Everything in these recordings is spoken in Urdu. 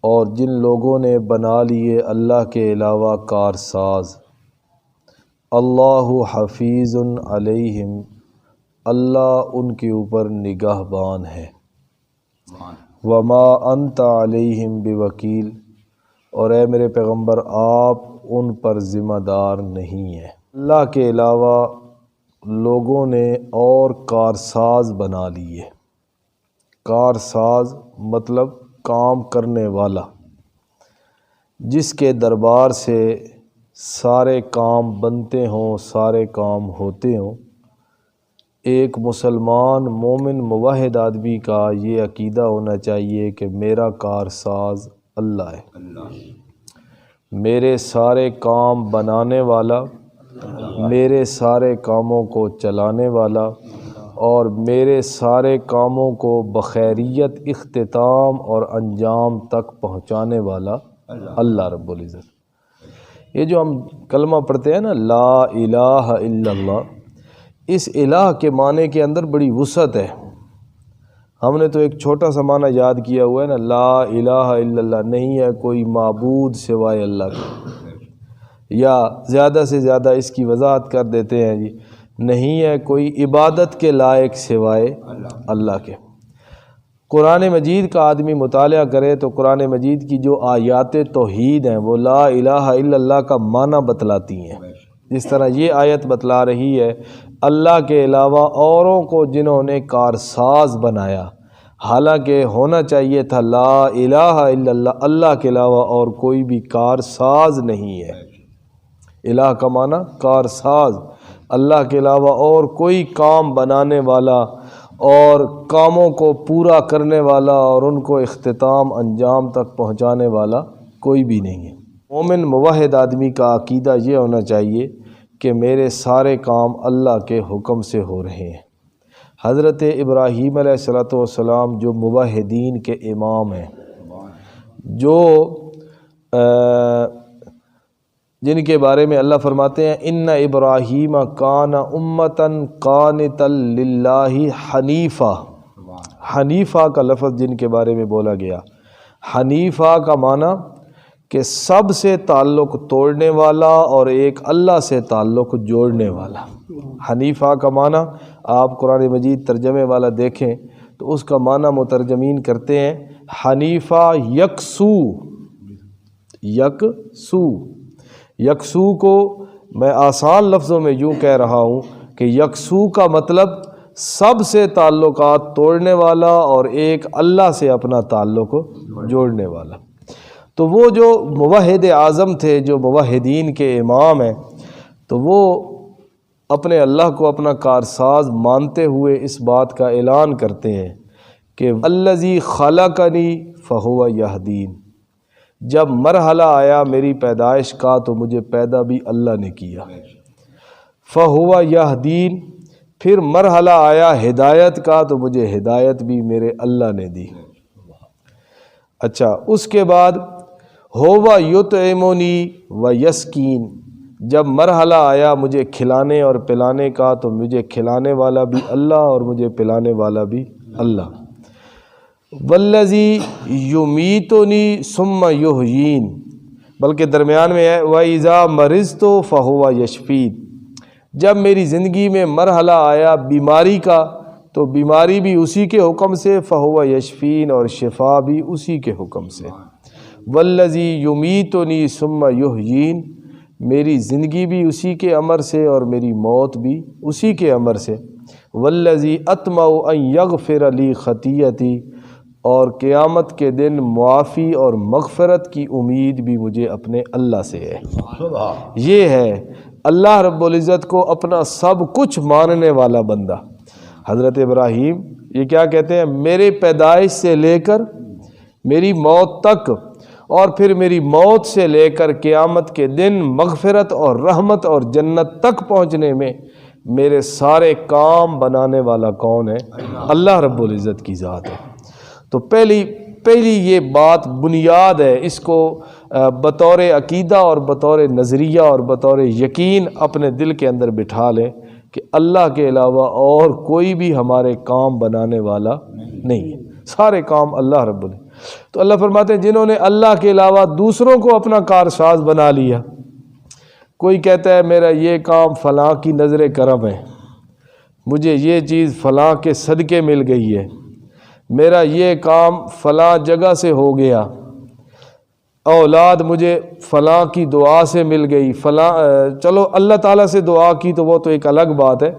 اور جن لوگوں نے بنا لیے اللہ کے علاوہ کارساز، اللہ حفیظ علیہم، اللہ ان کے اوپر نگہبان ہے، وما انت علیہم بوکیل، اور اے میرے پیغمبر آپ ان پر ذمہ دار نہیں ہیں۔ اللہ کے علاوہ لوگوں نے اور کارساز بنا لیے۔ کارساز مطلب کام کرنے والا، جس کے دربار سے سارے کام بنتے ہوں، سارے کام ہوتے ہوں۔ ایک مسلمان مومن موحد آدمی کا یہ عقیدہ ہونا چاہیے کہ میرا کارساز اللہ ہے، میرے سارے کام بنانے والا، میرے سارے کاموں کو چلانے والا، اور میرے سارے کاموں کو بخیریت اختتام اور انجام تک پہنچانے والا اللہ رب العزت۔ یہ جو ہم کلمہ پڑھتے ہیں نا، لا الہ الا اللہ، اس الہ کے معنی کے اندر بڑی وسعت ہے۔ ہم نے تو ایک چھوٹا سا معنی یاد کیا ہوا ہے نا، لا الہ الا اللہ، نہیں ہے کوئی معبود سوائے اللہ کا، یا زیادہ سے زیادہ اس کی وضاحت کر دیتے ہیں جی، نہیں ہے کوئی عبادت کے لائق سوائے اللہ کے۔ قرآن مجید کا آدمی مطالعہ کرے تو قرآن مجید کی جو آیات توحید ہیں وہ لا الہ الا اللہ کا معنی بتلاتی ہیں۔ جس طرح یہ آیت بتلا رہی ہے اللہ کے علاوہ اوروں کو جنہوں نے کارساز بنایا، حالانکہ ہونا چاہیے تھا لا الہ الا اللہ، اللہ کے علاوہ اور کوئی بھی کارساز نہیں ہے۔ الہ کا معنی کارساز، اللہ کے علاوہ اور کوئی کام بنانے والا اور کاموں کو پورا کرنے والا اور ان کو اختتام انجام تک پہنچانے والا کوئی بھی نہیں ہے۔ مومن موحد آدمی کا عقیدہ یہ ہونا چاہیے کہ میرے سارے کام اللہ کے حکم سے ہو رہے ہیں۔ حضرت ابراہیم علیہ السلام جو موحدین کے امام ہیں، جو جن کے بارے میں اللہ فرماتے ہیں ان ابراہیم کان امتا قانتا للہ حنیفا، حنیفہ کا لفظ جن کے بارے میں بولا گیا، حنیفہ کا معنی کہ سب سے تعلق توڑنے والا اور ایک اللہ سے تعلق جوڑنے والا۔ حنیفہ کا معنی آپ قرآن مجید ترجمے والا دیکھیں تو اس کا معنی مترجمین کرتے ہیں حنیفہ یکسو، یکسو، یکسو کو میں آسان لفظوں میں یوں کہہ رہا ہوں کہ یکسو کا مطلب سب سے تعلقات توڑنے والا اور ایک اللہ سے اپنا تعلق جوڑنے والا۔ تو وہ جو موحد اعظم تھے، جو موحدین کے امام ہیں، تو وہ اپنے اللہ کو اپنا کارساز مانتے ہوئے اس بات کا اعلان کرتے ہیں کہ الذی خلقنی فہو یہدین، جب مرحلہ آیا میری پیدائش کا تو مجھے پیدا بھی اللہ نے کیا، فہو یہدین، پھر مرحلہ آیا ہدایت کا تو مجھے ہدایت بھی میرے اللہ نے دی۔ اچھا، اس کے بعد ہوا یطعمنی و یسکین، جب مرحلہ آیا مجھے کھلانے اور پلانے کا تو مجھے کھلانے والا بھی اللہ اور مجھے پلانے والا بھی اللہ۔ والذی یمیتنی ثم یحیین، بلکہ درمیان میں ہے وَإِذَا مَرِضْتُ فَهُوَ یشفین، جب میری زندگی میں مرحلہ آیا بیماری کا تو بیماری بھی اسی کے حکم سے، فَهُوَ یشفین، اور شفا بھی اسی کے حکم سے۔ والذی یمیتنی ثم یحیین، میری زندگی بھی اسی کے امر سے اور میری موت بھی اسی کے امر سے۔ والذی اطمع ان یغفر لی خطیئتی، اور قیامت کے دن معافی اور مغفرت کی امید بھی مجھے اپنے اللہ سے ہے۔ یہ ہے اللہ رب العزت کو اپنا سب کچھ ماننے والا بندہ۔ حضرت ابراہیم یہ کیا کہتے ہیں، میرے پیدائش سے لے کر میری موت تک، اور پھر میری موت سے لے کر قیامت کے دن مغفرت اور رحمت اور جنت تک پہنچنے میں میرے سارے کام بنانے والا کون ہے؟ اللہ رب العزت کی ذات ہے۔ تو پہلی یہ بات بنیاد ہے، اس کو بطور عقیدہ اور بطور نظریہ اور بطور یقین اپنے دل کے اندر بٹھا لیں کہ اللہ کے علاوہ اور کوئی بھی ہمارے کام بنانے والا نہیں ہے، سارے کام اللہ رب العزت۔ تو اللہ فرماتے ہیں جنہوں نے اللہ کے علاوہ دوسروں کو اپنا کارساز بنا لیا. کوئی کہتا ہے میرا یہ کام فلاں کی نظر کرم ہے، مجھے یہ چیز فلاں کے صدقے مل گئی ہے، میرا یہ کام فلاں جگہ سے ہو گیا، اولاد مجھے فلاں کی دعا سے مل گئی، فلاں چلو اللہ تعالیٰ سے دعا کی تو وہ تو ایک الگ بات ہے،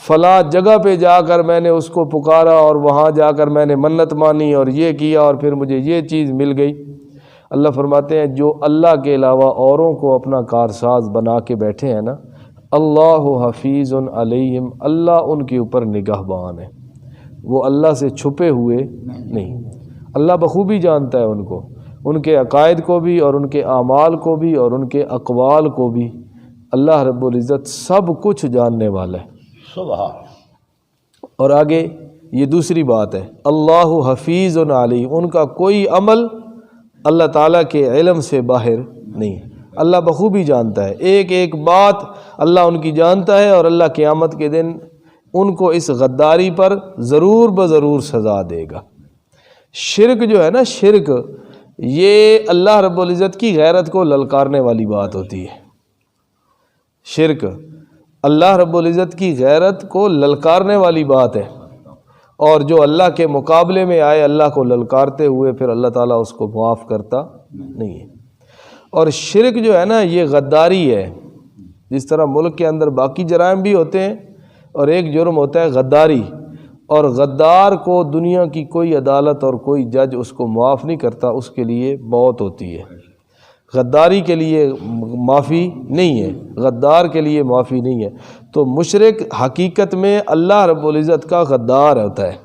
فلاں جگہ پہ جا کر میں نے اس کو پکارا اور وہاں جا کر میں نے منت مانی اور یہ کیا اور پھر مجھے یہ چیز مل گئی. اللہ فرماتے ہیں جو اللہ کے علاوہ اوروں کو اپنا کارساز بنا کے بیٹھے ہیں نا، اللہ حفیظ علیہم، اللہ ان کے اوپر نگہبان ہے، وہ اللہ سے چھپے ہوئے نہیں. اللہ بخوبی جانتا ہے ان کو، ان کے عقائد کو بھی اور ان کے اعمال کو بھی اور ان کے اقوال کو بھی. اللہ رب العزت سب کچھ جاننے والا ہے. سبحان. اور آگے یہ دوسری بات ہے، اللہ حفیظ علی، ان کا کوئی عمل اللہ تعالیٰ کے علم سے باہر نہیں ہے. اللہ بخوبی جانتا ہے، ایک ایک بات اللہ ان کی جانتا ہے، اور اللہ قیامت کے دن ان کو اس غداری پر ضرور بضرور سزا دے گا. شرک جو ہے نا، شرک یہ اللہ رب العزت کی غیرت کو للکارنے والی بات ہوتی ہے. شرک اللہ رب العزت کی غیرت کو للکارنے والی بات ہے، اور جو اللہ کے مقابلے میں آئے اللہ کو للکارتے ہوئے پھر اللہ تعالیٰ اس کو معاف کرتا نہیں ہے. اور شرک جو ہے نا یہ غداری ہے. جس طرح ملک کے اندر باقی جرائم بھی ہوتے ہیں اور ایک جرم ہوتا ہے غداری، اور غدار کو دنیا کی کوئی عدالت اور کوئی جج اس کو معاف نہیں کرتا، اس کے لیے موت ہوتی ہے. غداری کے لیے معافی نہیں ہے، غدار کے لیے معافی نہیں ہے. تو مشرک حقیقت میں اللہ رب العزت کا غدار ہوتا ہے.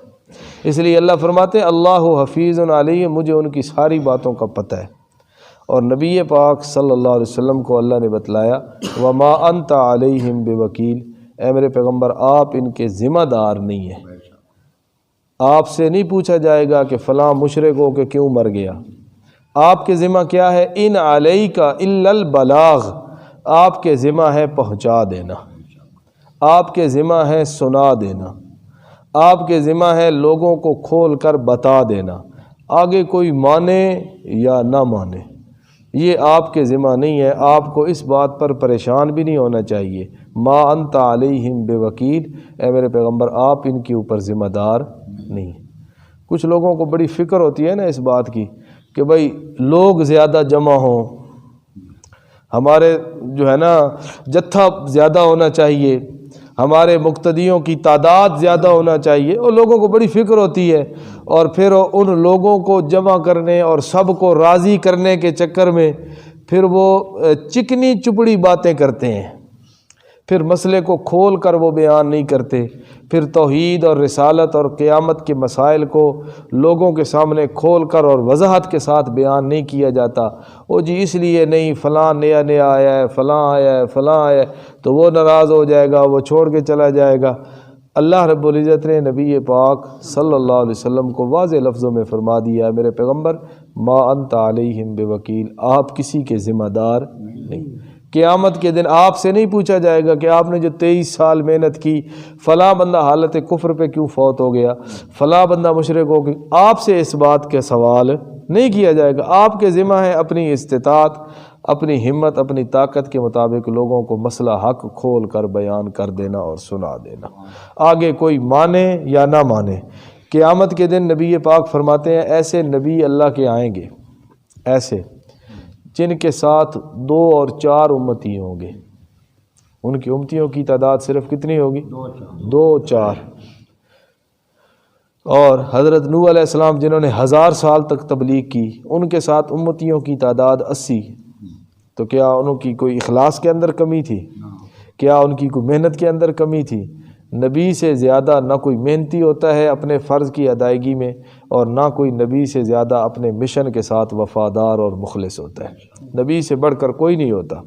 اس لیے اللہ فرماتے ہیں اللہ حفیظ علیہ، مجھے ان کی ساری باتوں کا پتہ ہے. اور نبی پاک صلی اللہ علیہ وسلم کو اللہ نے بتلایا وما انت علیہم بوکیل، اے میرے پیغمبر آپ ان کے ذمہ دار نہیں ہیں. آپ سے نہیں پوچھا جائے گا کہ فلاں مشرک ہو کہ کیوں مر گیا. آپ کے ذمہ کیا ہے؟ ان علیک الا البلاغ، آپ کے ذمہ ہے پہنچا دینا، آپ کے ذمہ ہے سنا دینا، آپ کے ذمہ ہے لوگوں کو کھول کر بتا دینا. آگے کوئی مانے یا نہ مانے یہ آپ کے ذمہ نہیں ہے. آپ کو اس بات پر پریشان بھی نہیں ہونا چاہیے. ما انت علیہم بوکیل، اے میرے پیغمبر آپ ان کے اوپر ذمہ دار نہیں. کچھ لوگوں کو بڑی فکر ہوتی ہے نا اس بات کی کہ بھئی لوگ زیادہ جمع ہوں، ہمارے جو ہے نا جتھا زیادہ ہونا چاہیے، ہمارے مقتدیوں کی تعداد زیادہ ہونا چاہیے. اور لوگوں کو بڑی فکر ہوتی ہے، اور پھر ان لوگوں کو جمع کرنے اور سب کو راضی کرنے کے چکر میں پھر وہ چکنی چپڑی باتیں کرتے ہیں، پھر مسئلے کو کھول کر وہ بیان نہیں کرتے، پھر توحید اور رسالت اور قیامت کے مسائل کو لوگوں کے سامنے کھول کر اور وضاحت کے ساتھ بیان نہیں کیا جاتا. او جی اس لیے نہیں، فلاں نیا نیا آیا ہے، فلاں آیا ہے، فلاں آیا ہے، تو وہ ناراض ہو جائے گا، وہ چھوڑ کے چلا جائے گا. اللہ رب العزت نے نبی پاک صلی اللہ علیہ وسلم کو واضح لفظوں میں فرما دیا، میرے پیغمبر ما انت علیہم بوکیل، آپ کسی کے ذمہ دار نہیں. قیامت کے دن آپ سے نہیں پوچھا جائے گا کہ آپ نے جو 23 سال محنت کی، فلاں بندہ حالت کفر پہ کیوں فوت ہو گیا، فلاں بندہ مشرک ہو گیا. آپ سے اس بات کا سوال نہیں کیا جائے گا. آپ کے ذمہ ہے اپنی استطاعت، اپنی ہمت، اپنی طاقت کے مطابق لوگوں کو مسئلہ حق کھول کر بیان کر دینا اور سنا دینا. آگے کوئی مانے یا نہ مانے. قیامت کے دن نبی پاک فرماتے ہیں ایسے نبی اللہ کے آئیں گے، ایسے جن کے ساتھ 2 اور 4 امتی ہوں گے. ان کی امتیوں کی تعداد صرف کتنی ہوگی؟ 2 4. اور حضرت نوح علیہ السلام جنہوں نے 1000 سال تک تبلیغ کی، ان کے ساتھ امتیوں کی تعداد 80. تو کیا ان کی کوئی اخلاص کے اندر کمی تھی؟ کیا ان کی کوئی محنت کے اندر کمی تھی؟ نبی سے زیادہ نہ کوئی محنتی ہوتا ہے اپنے فرض کی ادائیگی میں، اور نہ کوئی نبی سے زیادہ اپنے مشن کے ساتھ وفادار اور مخلص ہوتا ہے. نبی سے بڑھ کر کوئی نہیں ہوتا.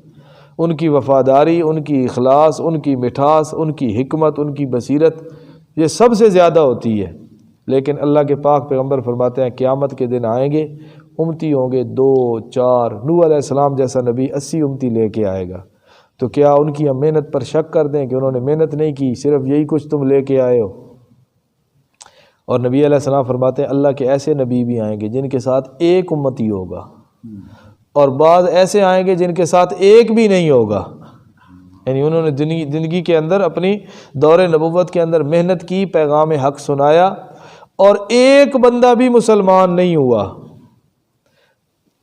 ان کی وفاداری، ان کی اخلاص، ان کی مٹھاس، ان کی حکمت، ان کی بصیرت یہ سب سے زیادہ ہوتی ہے. لیکن اللہ کے پاک پیغمبر فرماتے ہیں قیامت کے دن آئیں گے، امتی ہوں گے 2 4. نوح علیہ السلام جیسا نبی 80 امتی لے کے آئے گا. تو کیا ان کی ہم محنت پر شک کر دیں کہ انہوں نے محنت نہیں کی، صرف یہی کچھ تم لے کے آئے ہو؟ اور نبی علیہ السلام فرماتے ہیں اللہ کے ایسے نبی بھی آئیں گے جن کے ساتھ ایک امتی ہوگا، اور بعض ایسے آئیں گے جن کے ساتھ ایک بھی نہیں ہوگا، یعنی انہوں نے زندگی کے اندر اپنی دور نبوت کے اندر محنت کی، پیغام حق سنایا، اور ایک بندہ بھی مسلمان نہیں ہوا،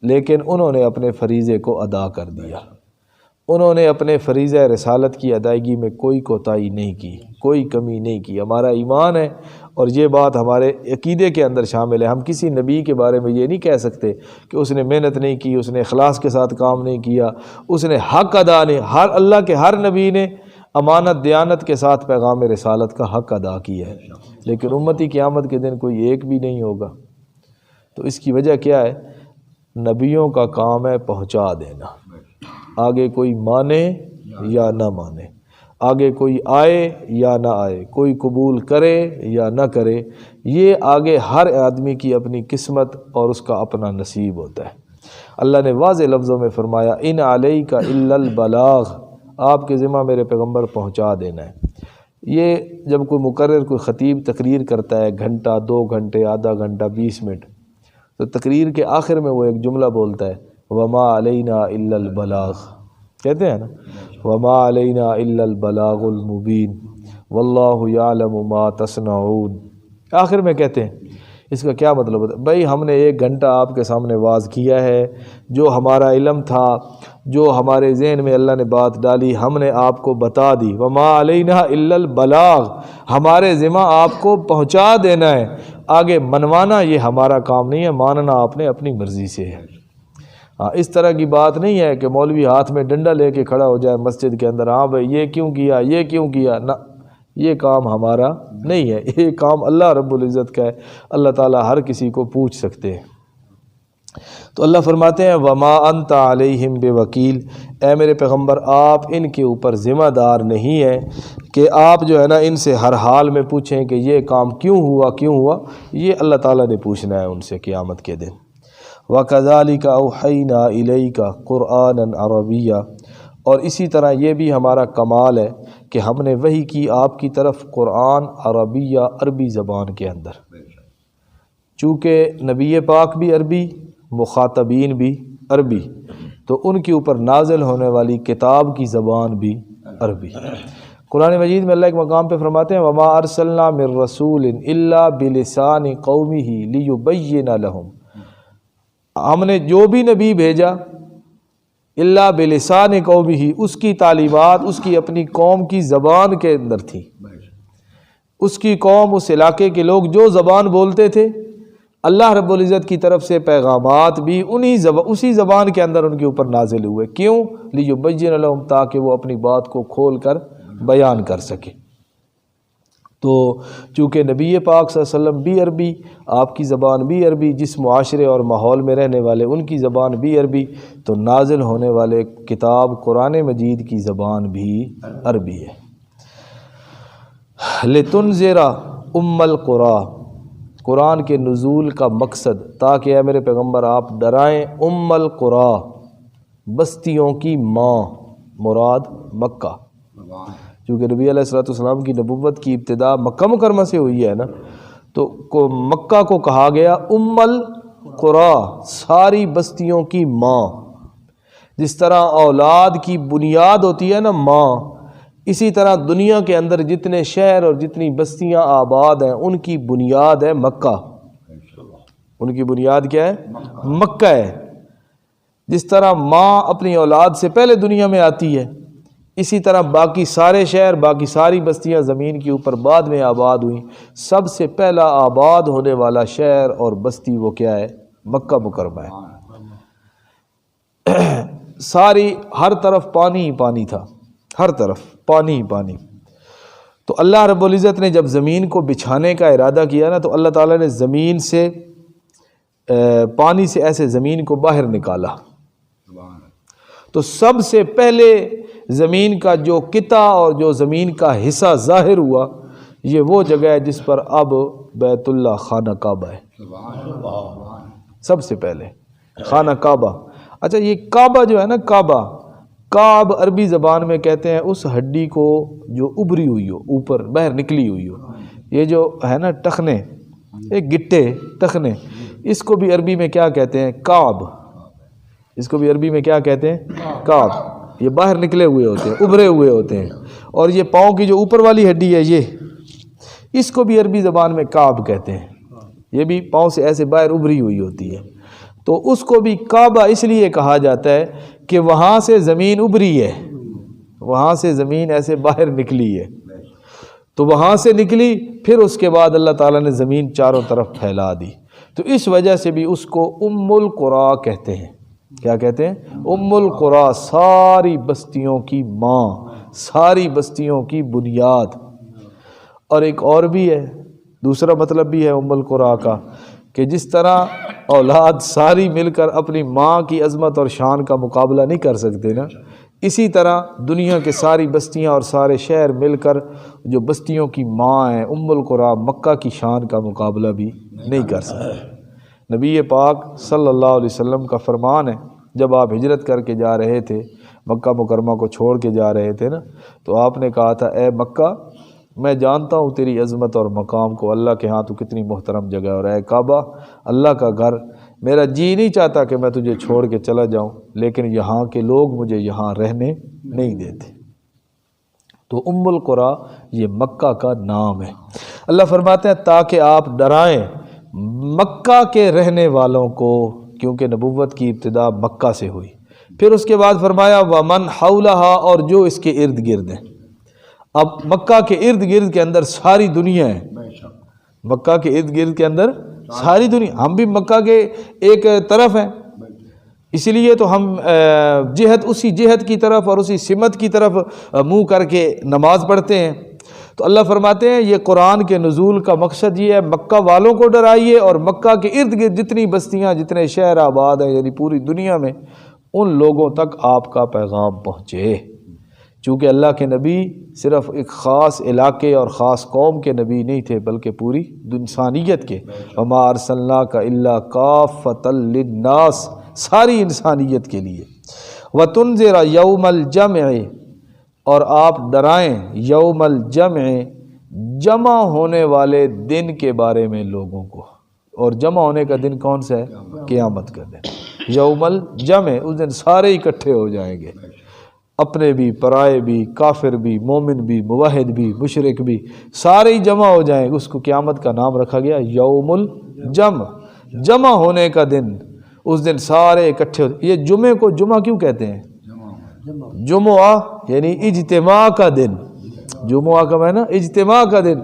لیکن انہوں نے اپنے فریضے کو ادا کر دیا، انہوں نے اپنے فریضہ رسالت کی ادائیگی میں کوئی کوتاہی نہیں کی، کوئی کمی نہیں کی۔ ہمارا ایمان ہے اور یہ بات ہمارے عقیدے کے اندر شامل ہے، ہم کسی نبی کے بارے میں یہ نہیں کہہ سکتے کہ اس نے محنت نہیں کی، اس نے اخلاص کے ساتھ کام نہیں کیا، اس نے حق ادا نہیں۔ اللہ کے ہر نبی نے امانت دیانت کے ساتھ پیغام رسالت کا حق ادا کیا ہے، لیکن امتی قیامت کے دن کوئی ایک بھی نہیں ہوگا۔ تو اس کی وجہ کیا ہے؟ نبیوں کا کام ہے پہنچا دینا، آگے کوئی مانے یا نہ مانے، آگے کوئی آئے یا نہ آئے، کوئی قبول کرے یا نہ کرے، یہ آگے ہر آدمی کی اپنی قسمت اور اس کا اپنا نصیب ہوتا ہے۔ اللہ نے واضح لفظوں میں فرمایا ان علیک الا البلاغ، آپ کے ذمہ میرے پیغمبر پہنچا دینا ہے۔ یہ جب کوئی مقرر کوئی خطیب تقریر کرتا ہے، گھنٹہ 2 گھنٹے آدھا گھنٹہ 20 منٹ، تو تقریر کے آخر میں وہ ایک جملہ بولتا ہے وما علینا الا البلاغ، کہتے ہیں نا وما علینا الا البلاغ المبین واللہ یعلم ما تصنعون، آخر میں کہتے ہیں۔ اس کا کیا مطلب ہوتا ہے؟ بھائی ہم نے 1 گھنٹہ آپ کے سامنے واعظ کیا ہے، جو ہمارا علم تھا، جو ہمارے ذہن میں اللہ نے بات ڈالی ہم نے آپ کو بتا دی، وما علینا الا البلاغ، ہمارے ذمہ آپ کو پہنچا دینا ہے، آگے منوانا یہ ہمارا کام نہیں ہے، ماننا آپ نے اپنی مرضی سے ہے۔ ہاں اس طرح کی بات نہیں ہے کہ مولوی ہاتھ میں ڈنڈا لے کے کھڑا ہو جائے مسجد کے اندر، ہاں بھائی یہ کیوں کیا، یہ کیوں کیا، نہ، یہ کام ہمارا نہیں ہے، یہ کام اللہ رب العزت کا ہے، اللہ تعالیٰ ہر کسی کو پوچھ سکتے ہیں۔ تو اللہ فرماتے ہیں وما انت علیہم بوکیل، اے میرے پیغمبر آپ ان کے اوپر ذمہ دار نہیں ہیں کہ آپ جو ہے نا ان سے ہر حال میں پوچھیں کہ یہ کام کیوں ہوا، یہ اللہ تعالیٰ نے پوچھنا ہے ان سے قیامت کے دن۔ وَكَذَلِكَ أَوْحَيْنَا إِلَيْكَ قُرْآنًا عَرَبِيًّا، اور اسی طرح یہ بھی ہمارا کمال ہے کہ ہم نے وحی کی آپ کی طرف قرآن عربیہ، عربی زبان کے اندر، چونکہ نبی پاک بھی عربی، مخاطبین بھی عربی، تو ان کے اوپر نازل ہونے والی کتاب کی زبان بھی عربی۔ قرآن مجید میں اللہ ایک مقام پہ فرماتے ہیں وَمَا أَرْسَلْنَا مِن رَّسُولٍ إِلَّا بِلِسَانِ قَوْمِهِ لِيُبَيِّنَ لَهُمْ، ہم نے جو بھی نبی بھیجا اللہ بلسان قومہ، اس کی تعلیمات اس کی اپنی قوم کی زبان کے اندر تھی، اس کی قوم، اس علاقے کے لوگ جو زبان بولتے تھے، اللہ رب العزت کی طرف سے پیغامات بھی اسی زبان کے اندر ان کے اوپر نازل ہوئے۔ کیوں؟ لیبین لہم، تاکہ وہ اپنی بات کو کھول کر بیان کر سکے۔ تو چونکہ نبی پاک صلی اللہ علیہ وسلم بھی عربی، آپ کی زبان بھی عربی، جس معاشرے اور ماحول میں رہنے والے ان کی زبان بھی عربی، تو نازل ہونے والے کتاب قرآن مجید کی زبان بھی عربی ہے۔ لِتُنذِرَ أُمَّ الْقُرَىٰ، قرآن کے نزول کا مقصد تاکہ اے میرے پیغمبر آپ ڈرائیں ام القریٰ، بستیوں کی ماں، مراد مکہ، چونکہ نبی علیہ السلام کی نبوت کی ابتدا مکہ مکرمہ سے ہوئی ہے نا، تو مکہ کو کہا گیا ام القریٰ، ساری بستیوں کی ماں۔ جس طرح اولاد کی بنیاد ہوتی ہے نا ماں، اسی طرح دنیا کے اندر جتنے شہر اور جتنی بستیاں آباد ہیں ان کی بنیاد ہے مکہ، ان کی بنیاد کیا ہے؟ مکہ ہے۔ جس طرح ماں اپنی اولاد سے پہلے دنیا میں آتی ہے، اسی طرح باقی سارے شہر، باقی ساری بستیاں زمین کے اوپر بعد میں آباد ہوئیں، سب سے پہلا آباد ہونے والا شہر اور بستی وہ کیا ہے؟ مکہ مکرمہ ہے۔ ساری ہر طرف پانی ہی پانی تھا، ہر طرف پانی ہی پانی۔ تو اللہ رب العزت نے جب زمین کو بچھانے کا ارادہ کیا نا، تو اللہ تعالیٰ نے زمین سے پانی سے ایسے زمین کو باہر نکالا، تو سب سے پہلے زمین کا جو قطع اور جو زمین کا حصہ ظاہر ہوا، یہ وہ جگہ ہے جس پر اب بیت اللہ خانہ کعبہ ہے۔ سب سے پہلے خانہ کعبہ۔ اچھا یہ کعبہ جو ہے نا، کعب عربی زبان میں کہتے ہیں اس ہڈی کو جو ابری ہوئی ہو، اوپر باہر نکلی ہوئی ہو، یہ جو ہے نا ٹخنے، ایک گٹے تخنے، اس کو بھی عربی میں کیا کہتے ہیں؟ کعب، اس کو بھی عربی میں کیا کہتے ہیں؟ کعب۔ یہ باہر نکلے ہوئے ہوتے ہیں، ابھرے ہوئے ہوتے ہیں، اور یہ پاؤں کی جو اوپر والی ہڈی ہے یہ، اس کو بھی عربی زبان میں کعب کہتے ہیں، یہ بھی پاؤں سے ایسے باہر ابھری ہوئی ہوتی ہے، تو اس کو بھی کعبہ اس لیے کہا جاتا ہے کہ وہاں سے زمین ابھری ہے، وہاں سے زمین ایسے باہر نکلی ہے، تو وہاں سے نکلی، پھر اس کے بعد اللہ تعالیٰ نے زمین چاروں طرف پھیلا دی، تو اس وجہ سے بھی اس کو ام القریٰ کہتے ہیں۔ کیا کہتے ہیں؟ ام القریٰ، ساری بستیوں کی ماں، ساری بستیوں کی بنیاد۔ اور ایک اور بھی ہے، دوسرا مطلب بھی ہے ام القریٰ کا، کہ جس طرح اولاد ساری مل کر اپنی ماں کی عظمت اور شان کا مقابلہ نہیں کر سکتے نا، اسی طرح دنیا کے ساری بستیاں اور سارے شہر مل کر جو بستیوں کی ماں ہیں ام القریٰ، مکہ کی شان کا مقابلہ بھی نہیں کر سکتے۔ نبی پاک صلی اللہ علیہ وسلم کا فرمان ہے، جب آپ ہجرت کر کے جا رہے تھے، مکہ مکرمہ کو چھوڑ کے جا رہے تھے نا، تو آپ نے کہا تھا، اے مکہ، میں جانتا ہوں تیری عظمت اور مقام کو، اللہ کے ہاں تو کتنی محترم جگہ ہے، اور اے کعبہ، اللہ کا گھر، میرا جی نہیں چاہتا کہ میں تجھے چھوڑ کے چلا جاؤں، لیکن یہاں کے لوگ مجھے یہاں رہنے نہیں دیتے۔ تو ام القریٰ یہ مکہ کا نام ہے۔ اللہ فرماتے ہیں تاکہ آپ ڈرائیں مکہ کے رہنے والوں کو، کیونکہ نبوت کی ابتدا مکہ سے ہوئی۔ پھر اس کے بعد فرمایا وَمَنْ حَوْلَهَا، اور جو اس کے ارد گرد ہیں۔ اب مکہ کے ارد گرد کے اندر ساری دنیا ہے، مکہ کے ارد گرد کے اندر ساری دنیا، ہم بھی مکہ کے ایک طرف ہیں، اسی لیے تو ہم اسی جہت کی طرف اور اسی سمت کی طرف منہ کر کے نماز پڑھتے ہیں۔ تو اللہ فرماتے ہیں یہ قرآن کے نزول کا مقصد یہ ہے، مکہ والوں کو ڈرائیے، اور مکہ کے ارد گرد جتنی بستیاں، جتنے شہر آباد ہیں، یعنی پوری دنیا میں، ان لوگوں تک آپ کا پیغام پہنچے۔ چونکہ اللہ کے نبی صرف ایک خاص علاقے اور خاص قوم کے نبی نہیں تھے، بلکہ پوری انسانیت کے، وَمَا أَرْسَلْنَاكَ إِلَّا كَافَّةً لِلنَّاسِ، ساری انسانیت کے لیے۔ وَتُنذِرَ يَوْمَ الْجَمْعِ، اور آپ ڈرائیں یوم الجمع، جمع ہونے والے دن کے بارے میں لوگوں کو، اور جمع ہونے کا دن کون سا ہے؟ قیامت کا دن، یوم الجمع، اس دن سارے اکٹھے ہو جائیں گے، اپنے بھی، پرائے بھی، کافر بھی، مومن بھی، موحد بھی، مشرک بھی، سارے ہی جمع ہو جائیں گے۔ اس کو قیامت کا نام رکھا گیا یوم الجمع، جمع ہونے کا دن، اس دن سارے اکٹھے ہو۔ یہ جمعے کو جمعہ کیوں کہتے ہیں؟ جمعہ یعنی اجتماع کا دن، جمعہ کا معنی اجتماع کا دن،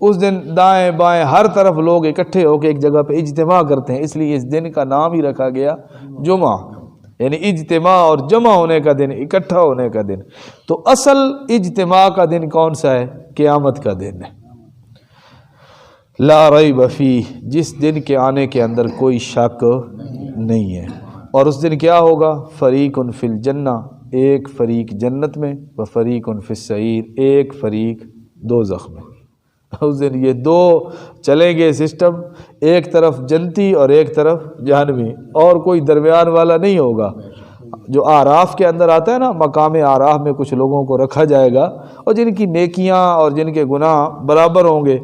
اس دن دائیں بائیں ہر طرف لوگ اکٹھے ہو کے ایک جگہ پہ اجتماع کرتے ہیں، اس لیے اس دن کا نام ہی رکھا گیا جمعہ، یعنی اجتماع اور جمع ہونے کا دن، اکٹھا ہونے کا دن۔ تو اصل اجتماع کا دن کون سا ہے؟ قیامت کا دن ہے، لا ریب فیہ، جس دن کے آنے کے اندر کوئی شک نہیں ہے۔ اور اس دن کیا ہوگا؟ فریق فی الجنہ، ایک فریق جنت میں، و فریق فی السعیر، ایک فریق دوزخ میں۔ اس دن یہ دو چلیں گے سسٹم، ایک طرف جنتی اور ایک طرف جہنمی، اور کوئی درمیان والا نہیں ہوگا۔ جو آراف کے اندر آتا ہے نا، مقام آراف میں کچھ لوگوں کو رکھا جائے گا، اور جن کی نیکیاں اور جن کے گناہ برابر ہوں گے،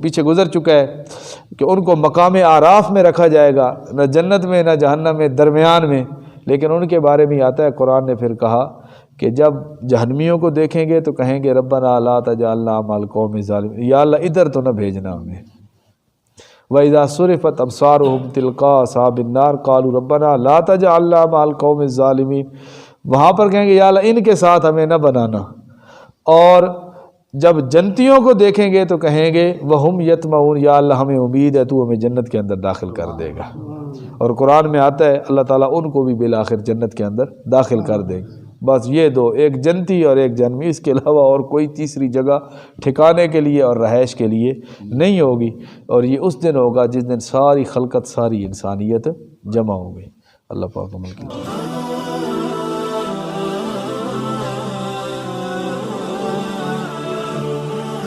پیچھے گزر چکا ہے کہ ان کو مقام آراف میں رکھا جائے گا، نہ جنت میں نہ جہنم میں، درمیان میں۔ لیکن ان کے بارے میں آتا ہے، قرآن نے پھر کہا کہ جب جہنمیوں کو دیکھیں گے تو کہیں گے ربنا لا تجعلنا مع القوم الظالمین، یا اللہ ادھر تو نہ بھیجنا ہمیں۔ وَإِذَا صُرِفَتْ أَبْصَارُهُمْ تِلْقَاءَ أَصْحَابِ النَّارِ قَالُوا رَبَّنَا لَا تَجْعَلْنَا مَعَ الْقَوْمِ الظَّالِمِينَ، وہاں پر کہیں گے یا اللہ ان کے ساتھ ہمیں نہ بنانا۔ اور جب جنتیوں کو دیکھیں گے تو کہیں گے وَهُمْ يَطْمَعُونَ، یا اللہ ہمیں امید ہے تو ہمیں جنت کے اندر داخل کر دے گا۔ اور قرآن میں آتا ہے اللہ تعالیٰ ان کو بھی بالآخر جنت کے اندر داخل کر دے گا۔ بس یہ دو، ایک جنتی اور ایک جہنمی، اس کے علاوہ اور کوئی تیسری جگہ ٹھکانے کے لیے اور رہائش کے لیے نہیں ہوگی۔ اور یہ اس دن ہوگا جس دن ساری خلقت، ساری انسانیت جمع ہوگی۔ اللہ پاک عمل کی